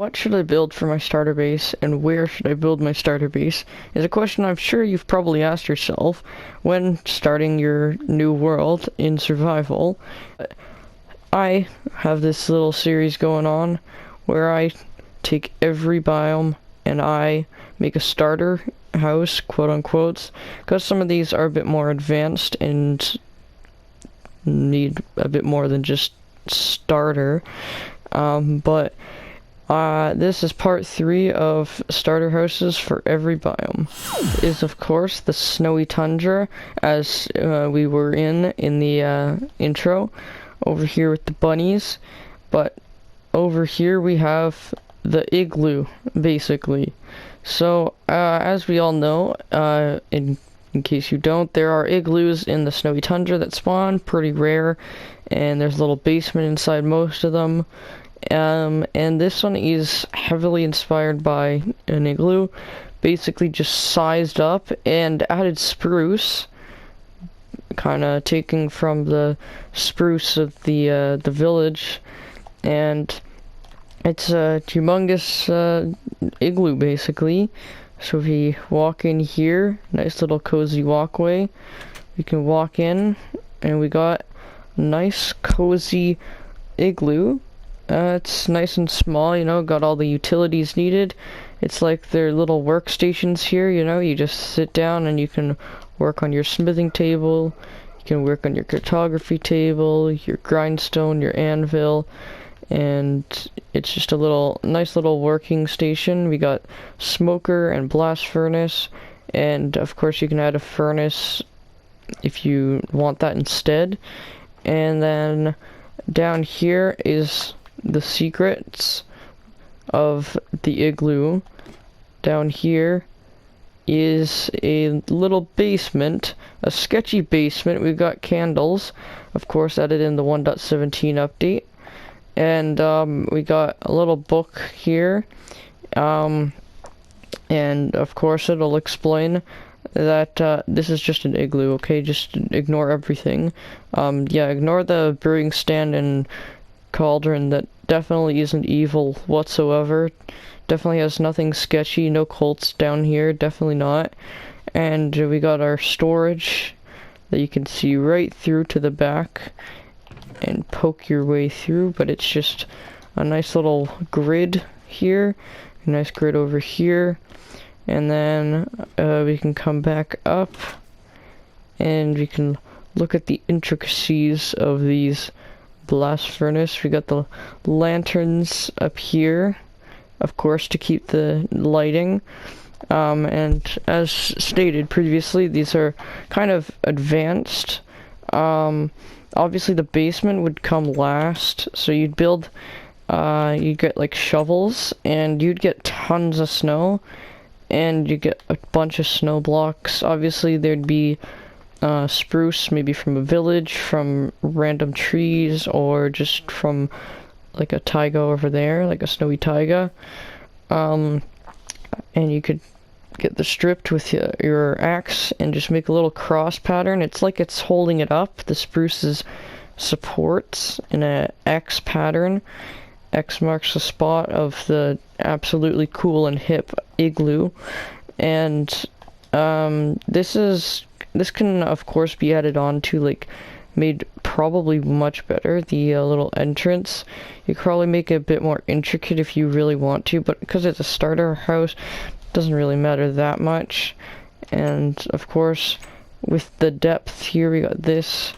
What should I build for my starter base, and where should I build my starter base, is a question I'm sure you've probably asked yourself when starting your new world in survival. I have this little series going on where I take every biome and I make a starter house, quote unquote, because some of these are a bit more advanced and need a bit more than just starter. But this is part 3 of starter houses for every biome. Is of course the snowy tundra, as we were in the intro, over here with the bunnies. But over here we have the igloo, basically. So as we all know, in case you don't, there are igloos in the snowy tundra that spawn, pretty rare, and there's a little basement inside most of them. And this one is heavily inspired by an igloo, basically just sized up and added spruce, kind of taking from the spruce of the village, and it's a humongous igloo basically. So if you walk in here, nice little cozy walkway, you can walk in, and we got a nice cozy igloo. It's nice and small, you know, got all the utilities needed. It's like their little workstations here, you know, you just sit down and you can work on your smithing table, you can work on your cartography table, your grindstone, your anvil, and it's just a nice little working station. We got smoker and blast furnace, and of course you can add a furnace if you want that instead. And then down here is the secrets of the igloo. Down here is a little basement, a sketchy basement. We've got candles, of course added in the 1.17 update, and we got a little book here, and of course it'll explain that this is just an igloo, okay? Just ignore everything. Yeah, ignore the brewing stand and cauldron. That definitely isn't evil whatsoever. Definitely has nothing sketchy, no cults down here, definitely not. And we got our storage that you can see right through to the back and poke your way through, but it's just a nice little grid here, a nice grid over here, and then we can come back up and we can look at the intricacies of these blast furnace. We got the lanterns up here, of course, to keep the lighting, and as stated previously, these are kind of advanced. Obviously the basement would come last, so you'd build, you'd get like shovels, and you'd get tons of snow, and you get a bunch of snow blocks. Obviously there'd be spruce, maybe from a village, from random trees, or just from like a taiga over there, like a snowy taiga. And you could get the stripped with your axe and just make a little cross pattern. It's like it's holding it up. The spruce's supports in a X pattern. X marks the spot of the absolutely cool and hip igloo. And this can of course be added on to, like, made probably much better. The little entrance, you could probably make it a bit more intricate if you really want to, but because it's a starter house, it doesn't really matter that much. And of course with the depth here, we got this,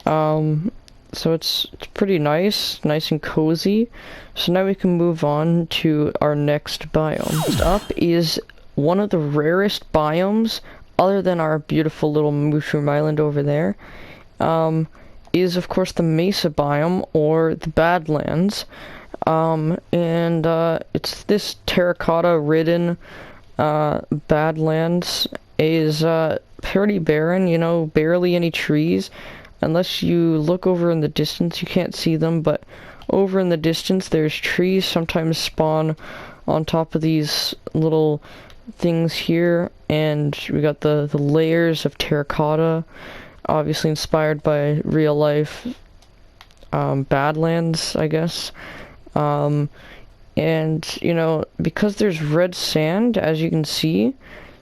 so it's pretty nice and cozy. So now we can move on to our next biome. Next up is one of the rarest biomes, other than our beautiful little mushroom island over there, is of course the mesa biome, or the Badlands. And it's this terracotta ridden Badlands. Is pretty barren, you know, barely any trees. Unless you look over in the distance, you can't see them, but over in the distance there's trees sometimes spawn on top of these little things here. And we got the layers of terracotta, obviously inspired by real life Badlands, I guess. And, you know, because there's red sand, as you can see,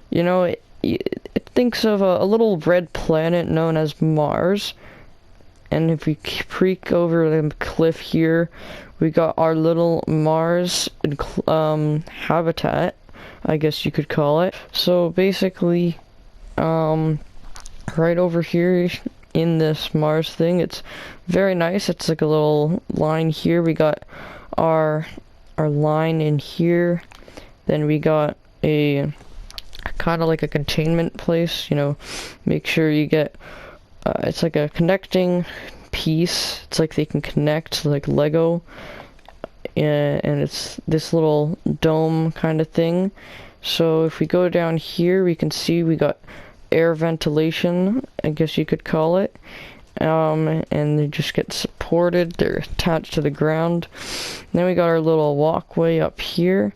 you know, it thinks of a little red planet known as Mars. And if we peek over the cliff here, we got our little Mars habitat, I guess you could call it. So basically, right over here in this Mars thing, it's very nice. It's like a little line here. We got our line in here. Then we got a kind of like a containment place, you know, make sure you get it's like a connecting piece. It's like they can connect like Lego, and it's this little dome kind of thing. So if we go down here, we can see we got air ventilation, I guess you could call it. And they just get supported. They're attached to the ground. Then we got our little walkway up here.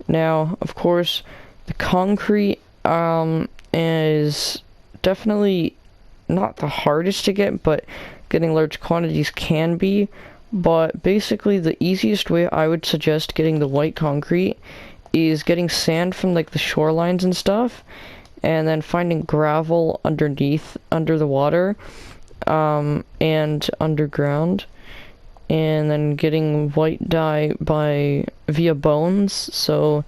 Now, of course, the concrete is definitely not the hardest to get, but getting large quantities can be. But basically, the easiest way I would suggest getting the white concrete is getting sand from like the shorelines and stuff, and then finding gravel underneath, under the water, and underground, and then getting white dye via bones. So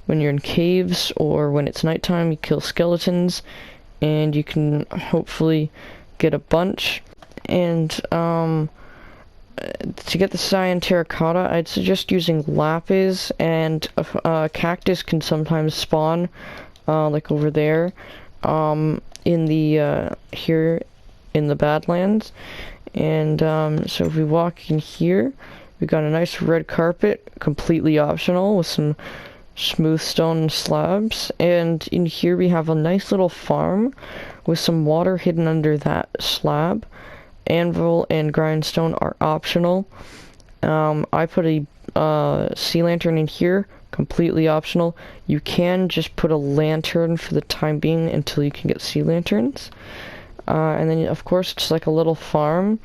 when you're in caves or when it's nighttime, you kill skeletons, and you can hopefully get a bunch. And to get the cyan terracotta, I'd suggest using lapis, and cactus can sometimes spawn, like over there, in the here in the Badlands. And so if we walk in here, we got a nice red carpet, completely optional, with some smooth stone slabs. And in here we have a nice little farm with some water hidden under that slab. Anvil and grindstone are optional. I put a sea lantern in here, completely optional. You can just put a lantern for the time being until you can get sea lanterns. And then, of course, it's like a little farm.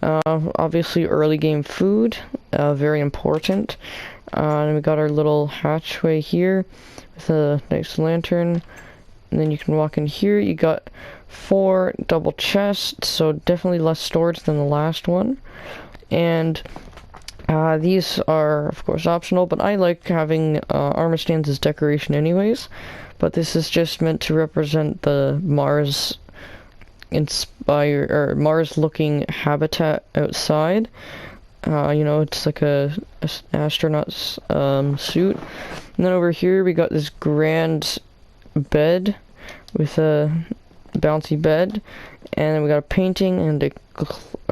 Obviously, early game food, very important. And we got our little hatchway here with a nice lantern. And then you can walk in here. You got 4 double chests, so definitely less storage than the last one. And these are, of course, optional, but I like having armor stands as decoration anyways. But this is just meant to represent the Mars Mars-looking habitat outside. You know, it's like a astronaut's suit. And then over here we got this grand bed with a bouncy bed, and then we got a painting and a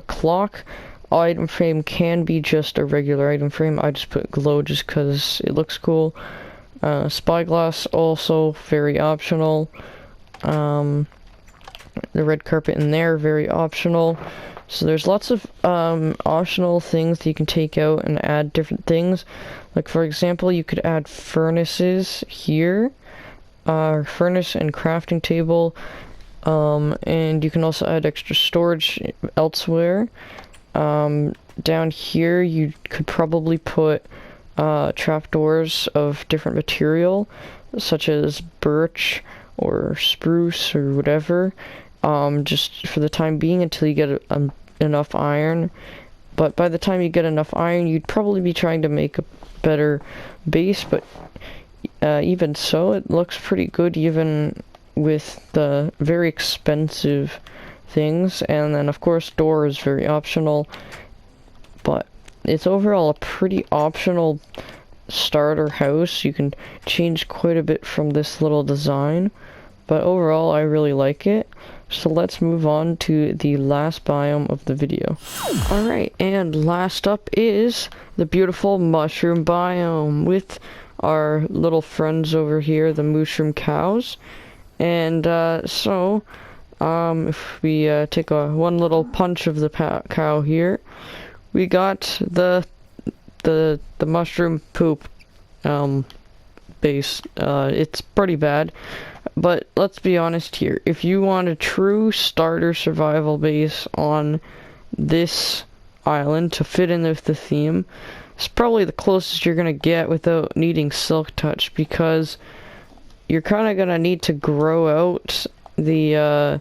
clock. Item frame can be just a regular item frame. I just put glow just because it looks cool. Spyglass also very optional. The red carpet in there, very optional. So there's lots of optional things that you can take out and add different things. Like, for example, you could add furnaces here, furnace and crafting table, and you can also add extra storage elsewhere. Down here you could probably put trapdoors of different material, such as birch or spruce or whatever, just for the time being until you get enough iron. But by the time you get enough iron, you'd probably be trying to make a better base, but even so, it looks pretty good even with the very expensive things. And then, of course, door is very optional, but it's overall a pretty optional starter house. You can change quite a bit from this little design, but overall I really like it. So let's move on to the last biome of the video. Alright, and last up is the beautiful mushroom biome with our little friends over here, the mushroom cows. And if we take one little punch of the cow here, we got the mushroom poop base. It's pretty bad, but let's be honest here. If you want a true starter survival base on this island to fit in with the theme, It's probably the closest you're gonna get without needing silk touch, because you're kind of gonna need to grow out the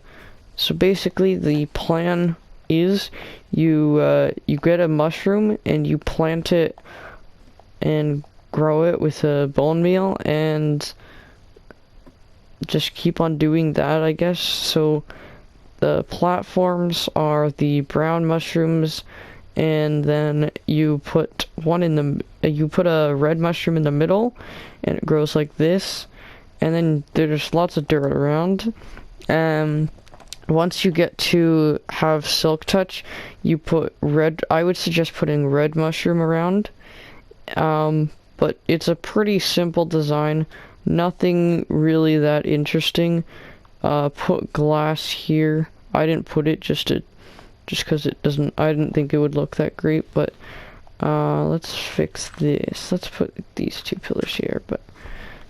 so basically the plan is you get a mushroom and you plant it and grow it with a bone meal, and just keep on doing that, I guess. So the platforms are the brown mushrooms, and then you put you put a red mushroom in the middle, and it grows like this. And then there's lots of dirt around. Once you get to have silk touch, you put red. I would suggest putting red mushroom around. But it's a pretty simple design. Nothing really that interesting. Put glass here. I didn't put it just because it doesn't. I didn't think it would look that great. But let's fix this. Let's put these two pillars here. But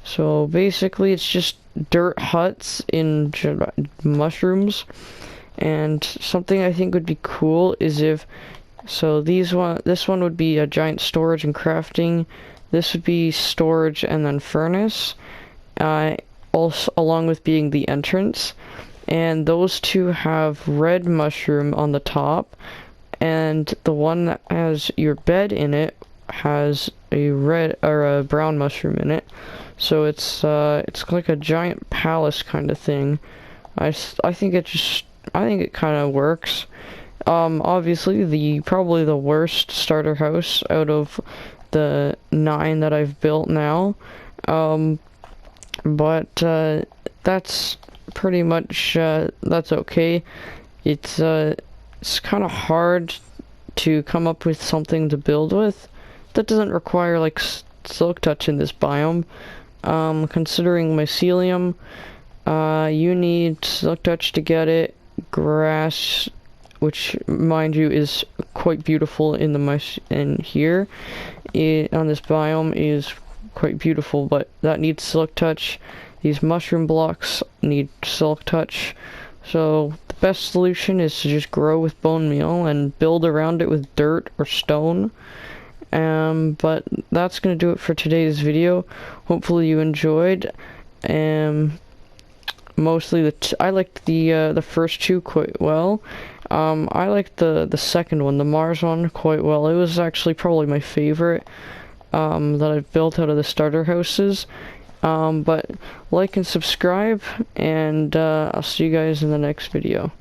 so basically, it's just dirt huts in mushrooms. And something I think would be cool is if, so this one would be a giant storage and crafting. This would be storage and then furnace, also along with being the entrance. And those two have red mushroom on the top, and the one that has your bed in it has a red or a brown mushroom in it. So it's like a giant palace kind of thing. I think it kind of works. Obviously probably the worst starter house out of the 9 that I've built now. But that's pretty much that's okay. It's kind of hard to come up with something to build with that doesn't require like silk touch in this biome. Considering mycelium, you need silk touch to get it. Grass, which mind you is quite beautiful in here on this biome, is quite beautiful, but that needs silk touch. These mushroom blocks need silk touch. So the best solution is to just grow with bone meal and build around it with dirt or stone. But that's gonna do it for today's video. Hopefully you enjoyed. Mostly I liked the first two quite well. I liked the second one, the Mars one, quite well. It was actually probably my favorite that I've built out of the starter houses. But like and subscribe, and I'll see you guys in the next video.